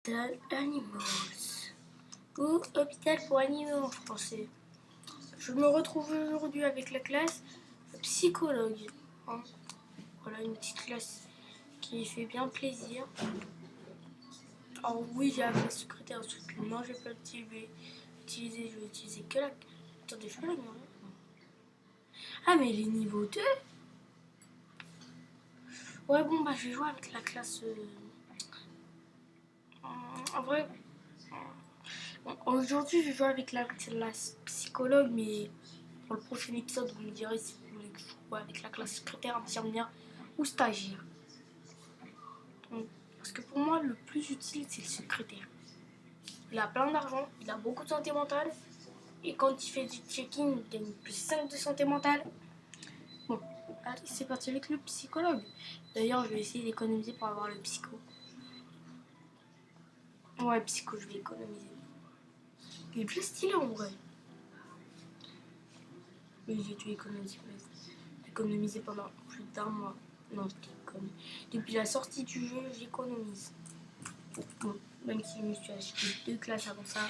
Hôpital Animals ou hôpital pour animaux en français. Je me retrouve aujourd'hui avec la classe psychologue. Voilà une petite classe qui fait bien plaisir. Alors oui, j'ai appelé secrétaire supplément, je vais pas l'utiliser, je vais utiliser que la... Attendez, je peux la demander. Ah mais les niveaux 2. Ouais bon bah je vais jouer avec la classe... En vrai... Aujourd'hui je vais jouer avec la classe psychologue, mais pour le prochain épisode vous me direz si vous voulez que je joue avec la classe secrétaire, infirmière ou stagiaire. Parce que pour moi le plus utile c'est le secrétaire. Il a plein d'argent, il a beaucoup de santé mentale. Et quand il fait du check-in, il gagne plus 5 de santé mentale. Bon, allez, c'est parti avec le psychologue. D'ailleurs, je vais essayer d'économiser pour avoir le psycho. Ouais, psycho, je vais économiser. Il est plus stylé en vrai. Mais j'ai dû économiser pendant plus d'un mois. Non, je déconne. Depuis la sortie du jeu, j'économise. Bon, même si je me suis acheté 2 classes avant ça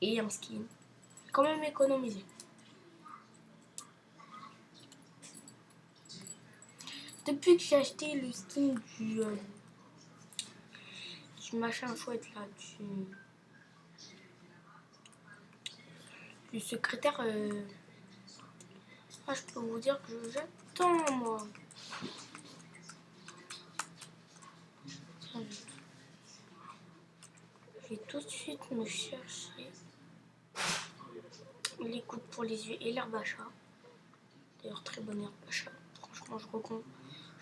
et un skin, j'ai quand même économisé. Depuis que j'ai acheté le skin du machin chouette là, du secrétaire, je peux vous dire que j'attends moi. Je vais tout de suite me chercher les coudes pour les yeux et l'herbe à chat. D'ailleurs, très bonne herbe à chat. Franchement,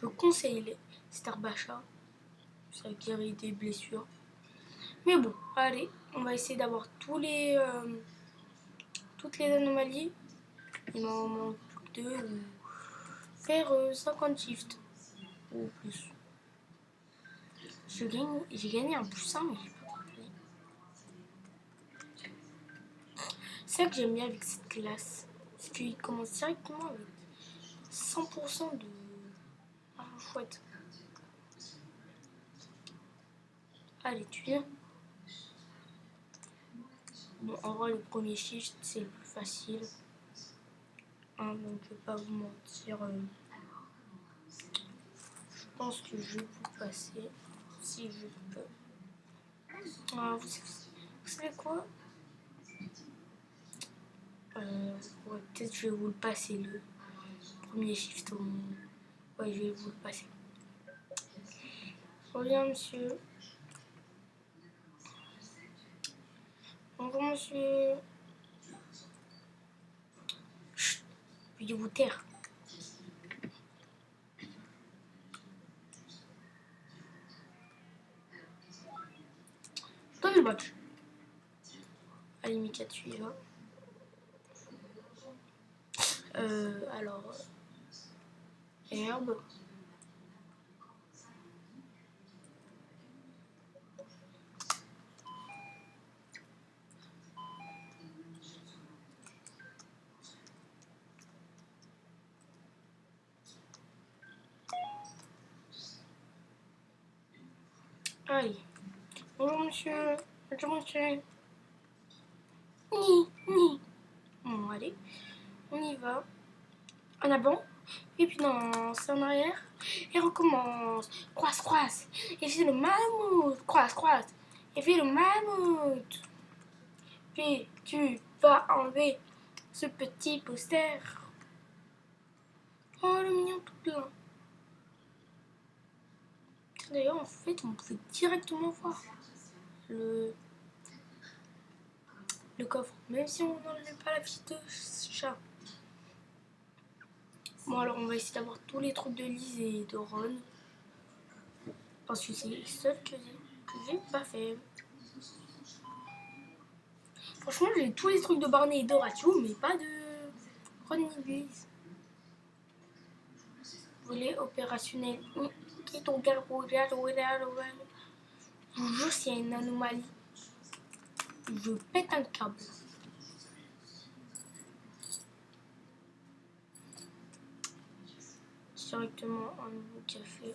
je conseille cette herbe à chat. Ça guérit des blessures. Mais bon, allez, on va essayer d'avoir toutes les anomalies. Il m'en manque plus que 2 ou faire 50 shifts ou plus. J'ai gagné un plus 1, mais j'ai pas compris. C'est ça que j'aime bien avec cette classe. C'est qu'il commence directement avec 100% de... Ah, chouette. Allez, tu viens. Bon, en vrai, le premier shift, c'est le plus facile. Donc, je vais pas vous mentir. Je pense que je vais vous passer, si je peux. Vous savez quoi, ouais, peut-être je vais vous le passer, le premier shift. Ouais, je vais vous le passer. Reviens, monsieur. Bonjour, monsieur. Chut, veuillez vous taire. Donne le badge. Allez, Mika, tu y vas. Alors, herbe. Allez. Bonjour, monsieur. Bonjour, monsieur. Ni. Bon, allez. On y va. En avant. Et puis non, c'est en arrière. Et on recommence. Croise. Et puis le mammouth. Croise. Et puis le mammouth. Puis tu vas enlever ce petit poster. Oh, le mignon tout plein. D'ailleurs, en fait, on pouvait directement voir le coffre. Même si on n'enlevait pas la petite chat. Bon, alors on va essayer d'avoir tous les trucs de Lise et de Ron. Parce que c'est les seuls que j'ai pas fait. Franchement, j'ai tous les trucs de Barney et d'Horatio, mais pas de Ron ni de Lise. Volet opérationnel. Qui ton gars? Je vous jure, s'il y a une anomalie, je pète un câble. Directement un nouveau café.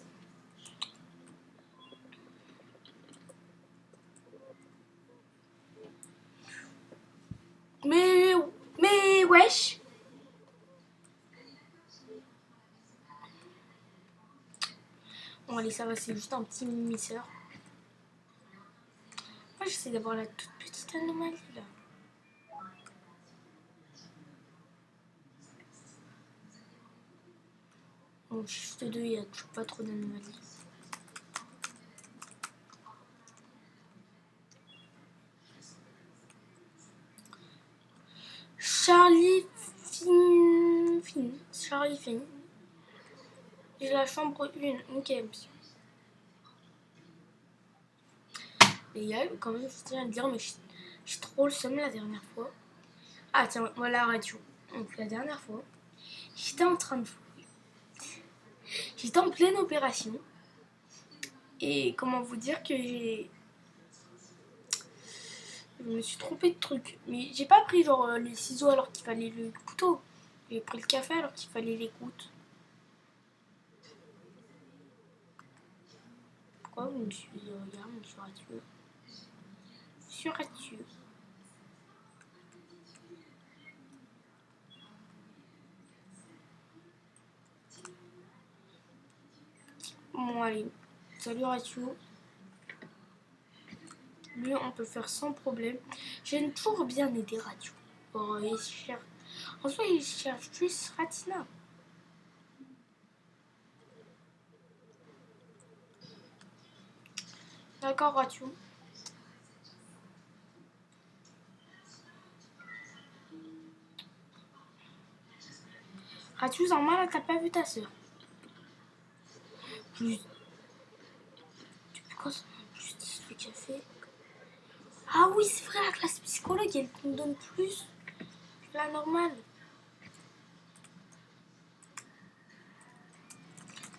Mais... Mais wesh. Bon allez, ça va, c'est juste un petit mimisseur. Moi j'essaie d'avoir la toute petite anomalie là. Bon, Shift 2, il n'y a toujours pas trop d'anomalies. Charlie Charlie Finn. J'ai la chambre 1. Ok. Les gars, quand même, je tiens à le dire, mais j'ai trop le seum la dernière fois. Ah tiens, voilà la radio. Donc la dernière fois, j'étais en train de jouer. J'étais en pleine opération. Et comment vous dire que je me suis trompée de truc. Mais j'ai pas pris genre les ciseaux alors qu'il fallait le couteau. J'ai pris le café alors qu'il fallait les gouttes. Pourquoi vous me suivez? Regarde, monsieur Ratieux. Monsieur Ratieux. Bon allez. Salut Ratio. Lui, on peut faire sans problème. J'aime toujours bien aider Ratio. Oh, il cherche... En soi, il cherche juste Ratina. D'accord, Ratio. Ratio, normal, t'as pas vu ta soeur. Plus... Depuis quand ça justice le café? Ah oui, c'est vrai, la classe psychologue, elle nous donne plus que la normale.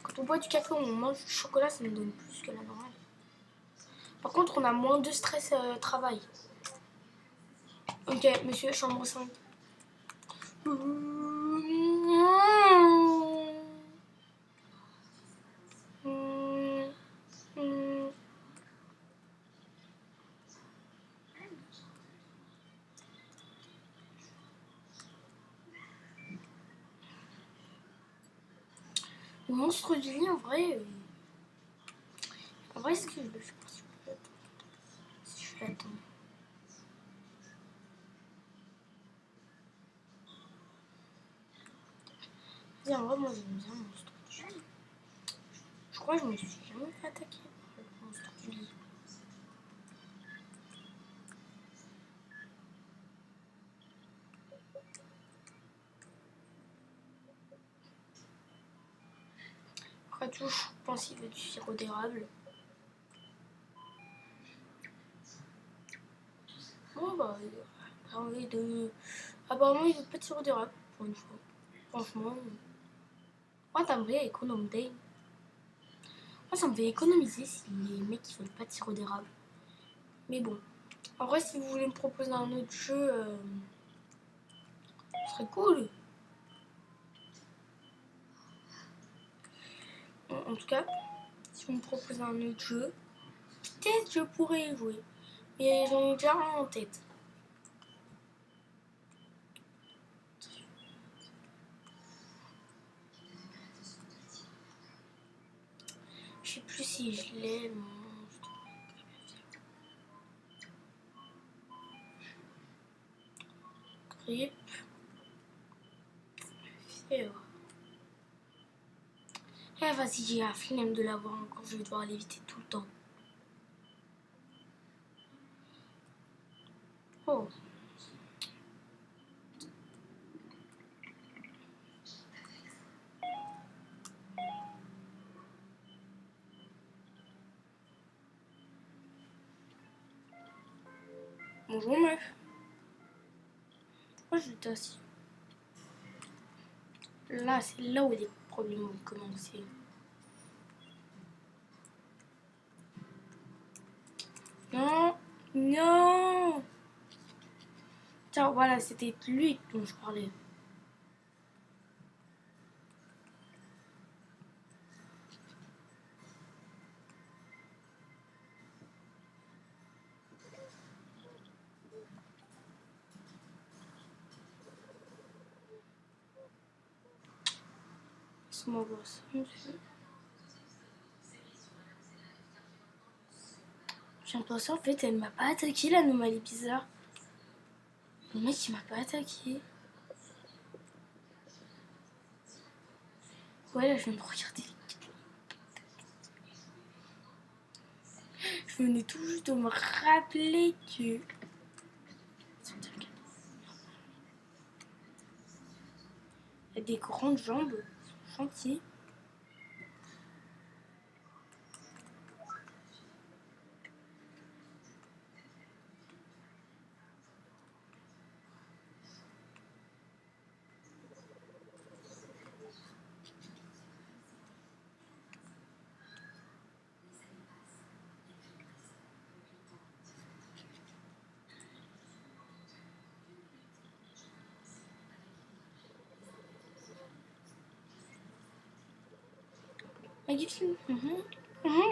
Quand on boit du café, on mange du chocolat, ça nous donne plus que la normale. Par contre, on a moins de stress travail. Ok, monsieur, chambre 5. Le monstre du lit, en vrai, est-ce que je le fais pas si je fais attendre. Vas-y, en vrai, moi j'aime bien le monstre du lit. Je crois que je me suis jamais fait attaquer par le monstre du lit. Après tout, je pense qu'il veut du sirop d'érable. Bon, bah, envie de... Apparemment, il veut pas de sirop d'érable, pour une fois. Franchement, moi, t'aimerais économiser. Moi, ça me fait économiser si les mecs ils veulent pas de sirop d'érable. Mais bon, en vrai, si vous voulez me proposer un autre jeu, ce serait cool. En tout cas, si vous me proposez un autre jeu, peut-être je pourrais y jouer. Mais j'en ai déjà un en tête. Je sais plus si je l'ai, le monstre. Grip. Fièvre. Eh vas-y, j'ai la flemme de l'avoir encore, je vais devoir l'éviter tout le temps. Oh. Bonjour meuf. Pourquoi je t'ai assis? Là, c'est là où les problèmes vont commencer. Non, non. Tiens, voilà, c'était lui dont je parlais. Laisse-moi voir ça. J'ai l'impression en fait elle m'a pas attaqué l'anomalie bizarre. Le mec il m'a pas attaqué. Ouais là je viens de regarder. Je venais tout juste de me rappeler que... Il y a des grandes jambes. Gentil.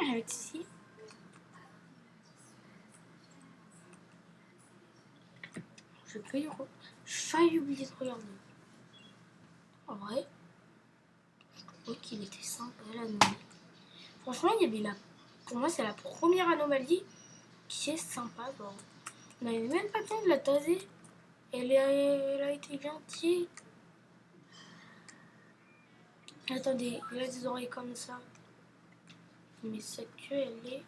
Avec ceci. J'ai failli oublier de regarder. En vrai, je trouvais qu'il était sympa l'anomalie. Franchement, il y avait pour moi, c'est la première anomalie qui est sympa. Genre. On n'avait même pas le temps de la taser. Elle a été gentille. Attendez, il a des oreilles comme ça. Mais sa queue, elle est...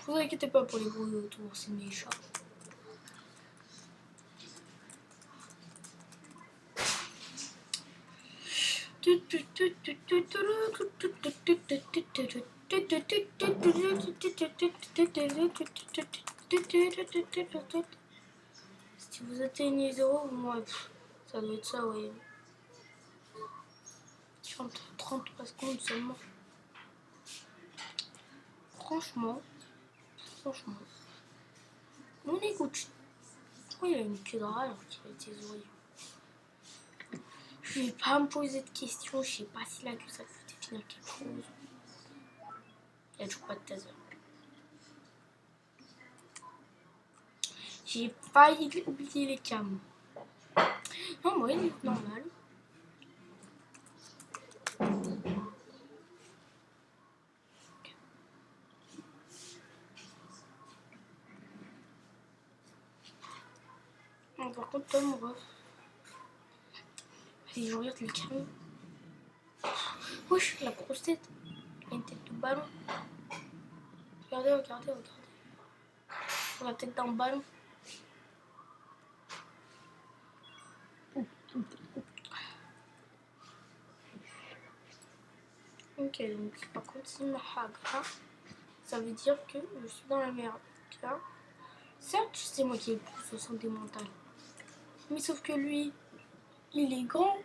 Vous inquiétez pas pour les bruits autour, c'est mes chats. Si vous atteignez 0, moi, ça doit être ça, ouais. 33 secondes seulement. Franchement, on écoute. Pourquoi il a une queue de rat alors qu'il a des oreilles? Je vais pas me poser de questions, je sais pas si la queue ça peut définir quelque chose. Il y a toujours pas de taser. J'ai failli oublier les cams. Non, moi il est normal. Non, par contre, toi, mon ref. Allez, je regarde les cams. Wesh, la grosse tête. Il a une tête de ballon. Regardez. La tête d'un ballon. Ok, donc par contre, c'est une hagra. Ça veut dire que je suis dans la merde. Certes, c'est moi qui ai le plus de santé mentale. Mais sauf que lui, il est grand.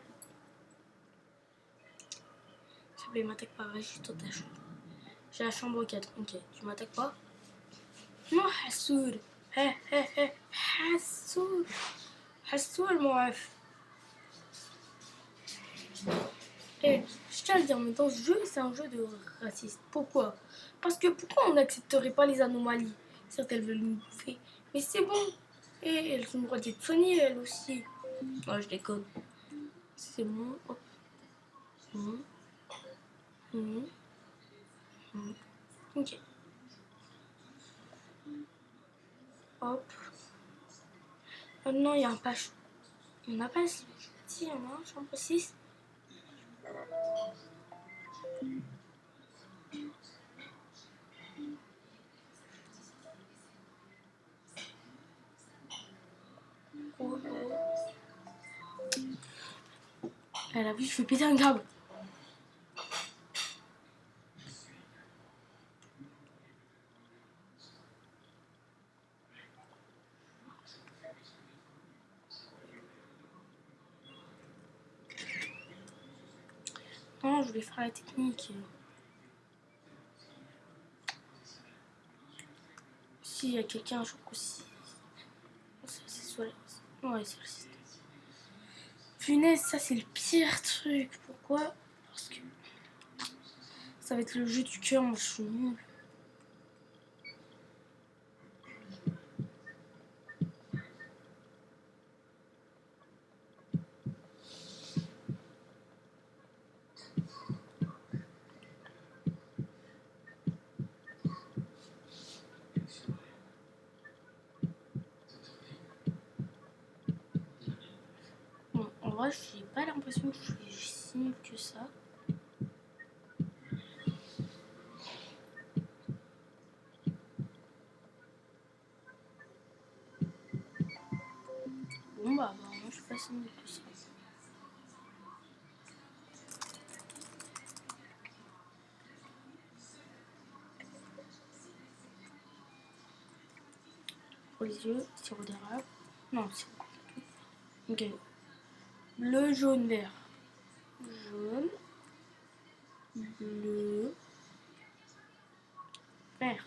S'il te plaît, m'attaque pas, reste dans ta chambre. J'ai la chambre 4. Ok, tu m'attaques pas? Non, Hassoul. Hassoul. Hassoul, mon ref. Et je tiens à le dire, mais dans ce jeu, c'est un jeu de raciste. Pourquoi? Parce que pourquoi on n'accepterait pas les anomalies? Certes, elles veulent nous bouffer, mais c'est bon. Et elles ont le droit d'être soignées, elles aussi. Oh, je déconne. C'est bon. Hop. Ok. Hop. Maintenant, il y a un page. Il n'y en a pas si. Si, il y en a un, chambre 6. Elle a vu, je vais péter un câble. Non, je voulais faire la technique. Si, il y a quelqu'un, je crois aussi. C'est soit là. Ouais, c'est le système. Punaise, ça c'est le pire truc. Pourquoi? Parce que ça va être le jeu du cœur, moi je suis nulle. l'impression que je suis si nulle que ça. Bon bah moi je suis pas si nulle que ça. Pour les yeux, sirop d'érable. Non, sirop. Ok. Bleu, jaune, vert. Jaune, bleu, vert.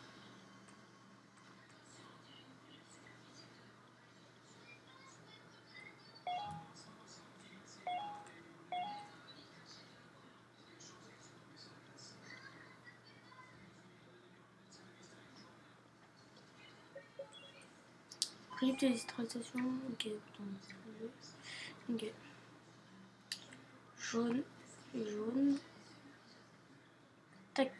Principe de déshydratation. Ok. Bleu. Ok. Jaune, jaune. Tac.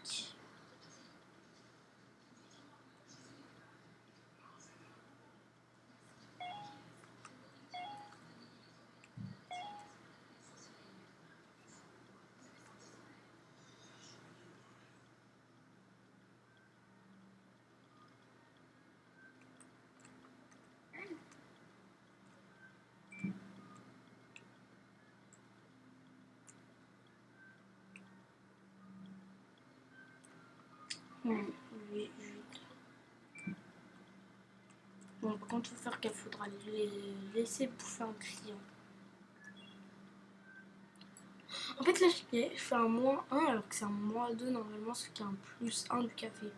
Oui, bon, par contre, il faut faire qu'il faudra les laisser bouffer un client. En fait, là, je fais un -1 alors que c'est un -2 normalement, ce qui est un +1 du café.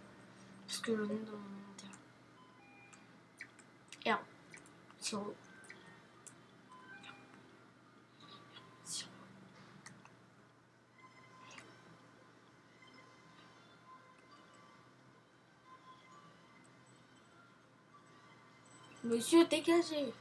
Parce que j'en ai dans mon inventaire. Et un sirop. Sirop. Monsieur, dégagez!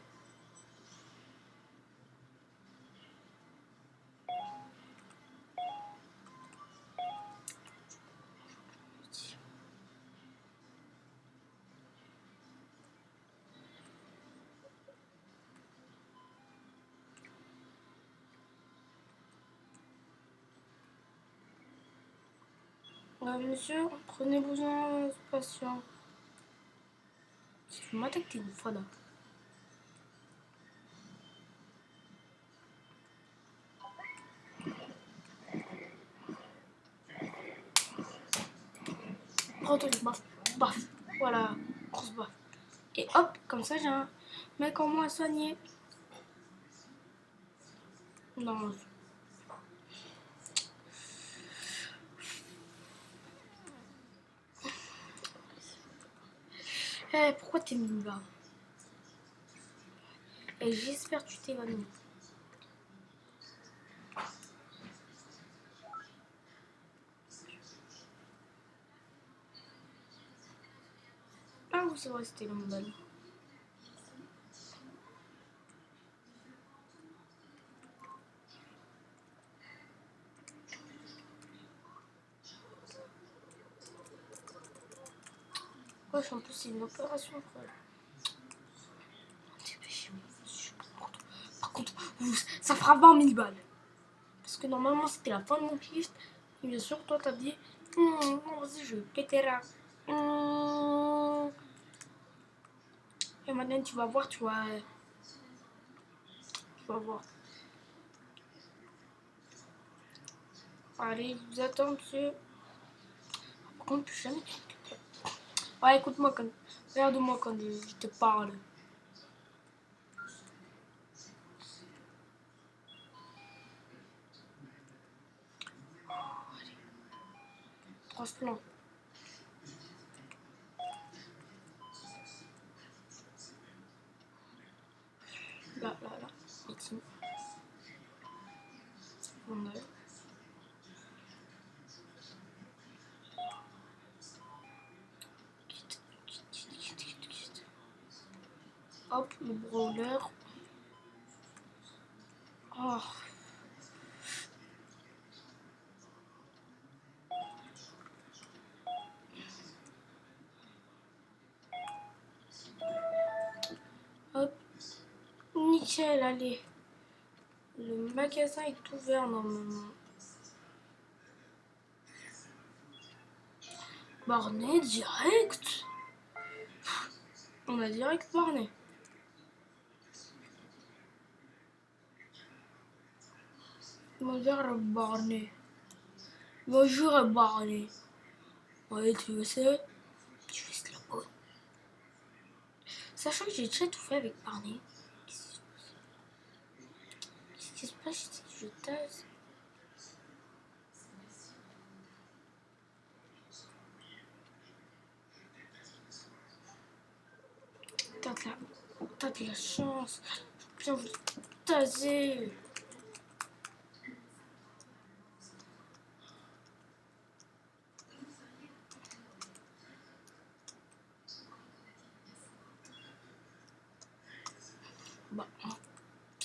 Monsieur, prenez vos patient. Si tu m'attaques une fois là. Prends-toi une baffe. Baf. Voilà, grosse baffe. Et hop, comme ça, j'ai un mec en moins à soigner. Non. Eh, pourquoi t'es venu là? Et j'espère que tu t'es évanoui. Ah oui, c'est vrai, c'était le balle. Wesh, en plus, c'est une opération, frère. Par contre, ça fera 20 000 balles. Parce que normalement, c'était la fin de mon piste. Et bien sûr, toi, t'as dit, non, vas-y, je vais péter là. Et maintenant, tu vas voir, tu vas voir. Allez, je vous attends, monsieur. Par contre, plus jamais. Ouais, écoute-moi, regarde-moi quand je te parle. Transplant. Là. Ici. Vendeur. Quitte. Hop, le brawler. Oh. Hop. Nickel, allez. Le magasin est ouvert normalement. Barney direct. On a direct Barney. Bonjour Barney. Bonjour Barney. Ouais, tu veux ça? Tu veux ce logo? Sachant que j'ai déjà tout fait avec Barney. Qu'est-ce qui se passe si je tasse? T'as de la chance. J'ai envie de taser. Bah, ça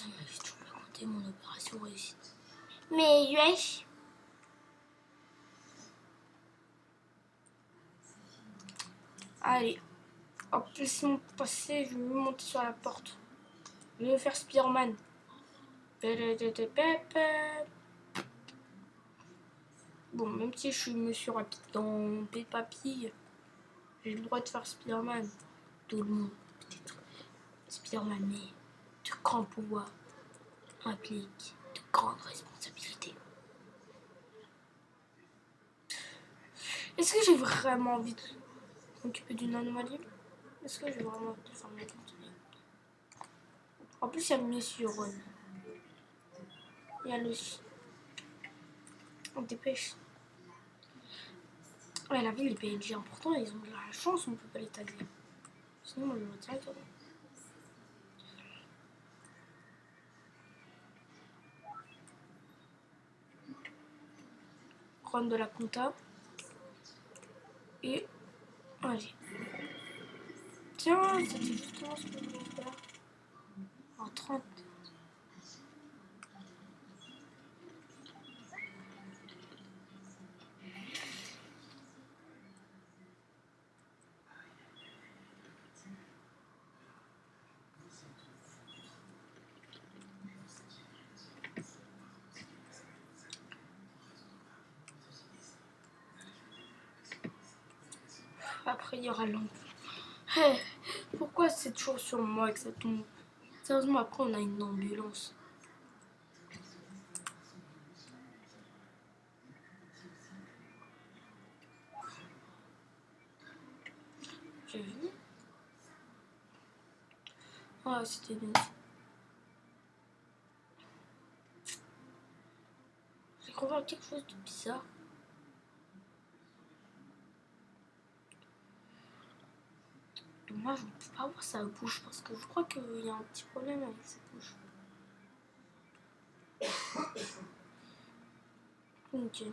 m'avait toujours pas compté mon opération réussite. Mais wesh. Allez, hop, laissez-moi passer, je vais monter sur la porte. Je vais faire Spider-Man. Bon, même si je suis monsieur rapide dans Peppa Pig, j'ai le droit de faire Spider-Man. Tout le monde, peut-être. Spider-Man, mais de grands pouvoirs impliquent de grandes responsabilités. Est-ce que j'ai vraiment envie de m'occuper d'une anomalie? Est-ce que j'ai vraiment envie de faire ma continue? En plus, il y a Monsieur Ron. Il y a le... On dépêche. Ouais, la ville, les PNJ importants, ils ont de la chance, on peut pas les taguer. Sinon, moi, je me direct. Ron de la compta. Et... Allez. Tiens, c'était justement ce que je voulais faire. En 30. Après, il y aura l'ombre. Hey, pourquoi c'est toujours sur moi que ça tombe? Sérieusement, après, on a une ambulance. J'ai vu. Ah, c'était bien. J'ai compris quelque chose de bizarre. Dommage, on ne peut pas voir sa bouche parce que je crois qu'il y a un petit problème avec sa bouche. Ok.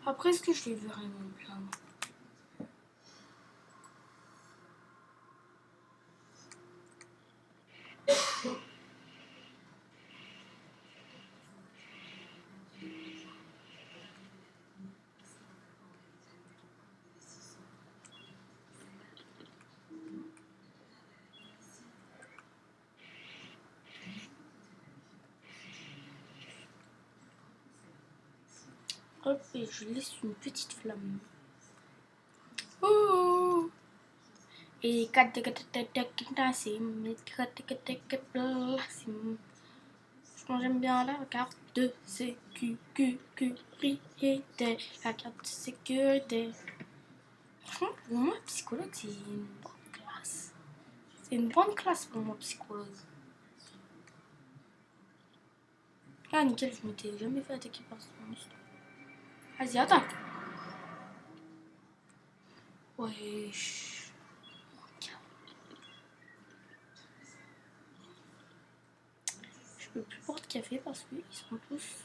Après, est-ce que je vais vraiment me plaindre? Hop, et je laisse une petite flamme. Oh! Et franchement, j'aime bien la carte de sécurité. La carte de sécurité. Franchement, pour moi, psychologue, c'est une bonne classe. C'est une bonne classe pour moi, psychologue. Ah, nickel, je m'étais jamais fait attaquer par ce monstre. Vas-y, attaque. Wesh. peux plus boire de café parce qu'ils sont tous...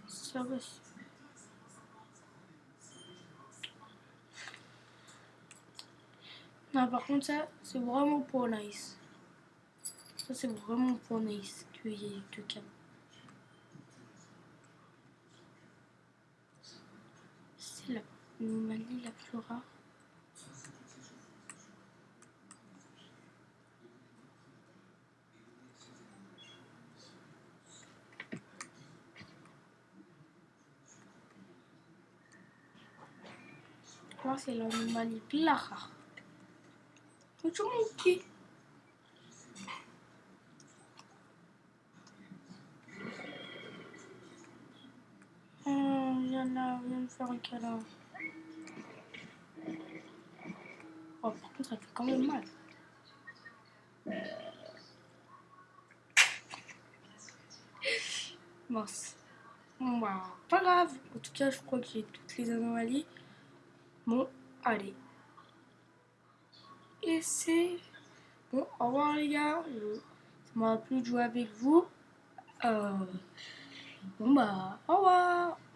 Ça va. Non, par contre, ça, c'est vraiment pas nice. Ça, c'est vraiment pas nice qu'il y ait du café. C'est la vanille la plus rare. Là, c'est l'anomalie la rare. C'est toujours mon pied. Viens là, viens me faire un câlin. Oh, par contre, ça fait quand même mal. Mince. Bon, bah, pas grave. En tout cas, je crois que j'ai toutes les anomalies. Bon, allez. Et c'est... Bon, au revoir les gars. Ça m'a plu de jouer avec vous. Bon bah, au revoir.